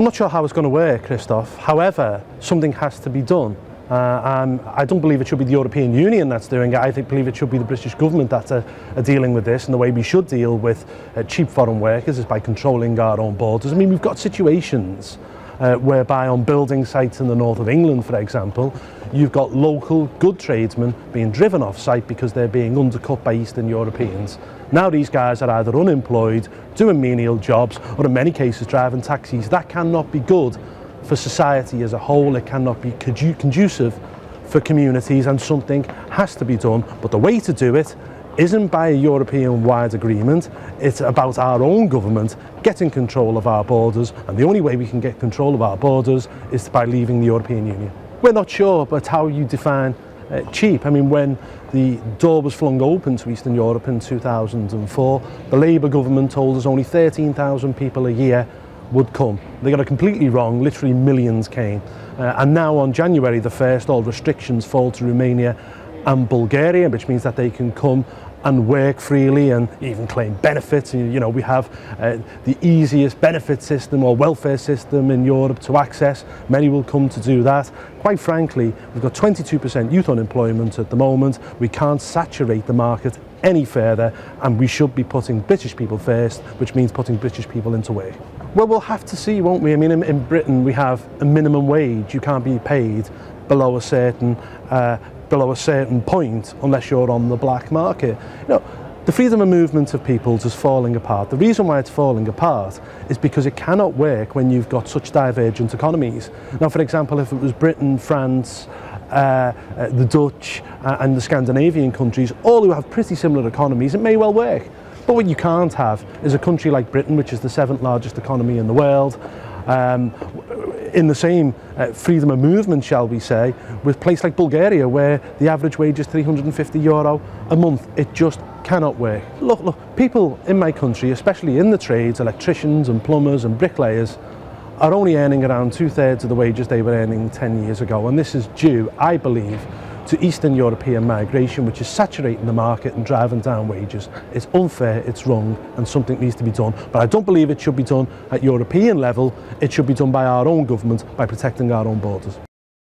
I'm not sure how it's going to work, Christoph. However, something has to be done. I don't believe it should be the European Union that's doing it. I believe it should be the British government that's dealing with this, and the way we should deal with cheap foreign workers is by controlling our own borders. I mean, we've got situations whereby on building sites in the north of England, for example, you've got local good tradesmen being driven off site because they're being undercut by Eastern Europeans. Now these guys are either unemployed, doing menial jobs, or in many cases driving taxis. That cannot be good for society as a whole. It cannot be conducive for communities, and something has to be done. But the way to do it isn't by a European-wide agreement. It's about our own government getting control of our borders, and the only way we can get control of our borders is by leaving the European Union. We're not sure about how you define cheap. I mean, when the door was flung open to Eastern Europe in 2004, the Labour government told us only 13,000 people a year would come. They got it completely wrong. Literally millions came. And now on January the 1st, all restrictions fall to Romania and Bulgaria, which means that they can come and work freely and even claim benefits. You know, we have the easiest benefit system or welfare system in Europe to access. Many will come to do that. Quite frankly, we've got 22% youth unemployment at the moment. We can't saturate the market any further, and we should be putting British people first, which means putting British people into work. Well, we'll have to see, won't we? I mean, in Britain we have a minimum wage. You can't be paid below a certain point unless you're on the black market. You know, the freedom of movement of peoples is falling apart. The reason why it's falling apart is because it cannot work when you've got such divergent economies. Now, for example, if it was Britain, France, the Dutch and the Scandinavian countries, all who have pretty similar economies, it may well work. But what you can't have is a country like Britain, which is the 7th largest economy in the world, in the same freedom of movement, shall we say, with a place like Bulgaria, where the average wage is €350 a month. It just cannot work. Look, people in my country, especially in the trades, electricians and plumbers and bricklayers, are only earning around 2/3 of the wages they were earning 10 years ago. And this is due, I believe, to Eastern European migration, which is saturating the market and driving down wages. It's unfair, it's wrong, and something needs to be done. But I don't believe it should be done at European level. It should be done by our own government, by protecting our own borders.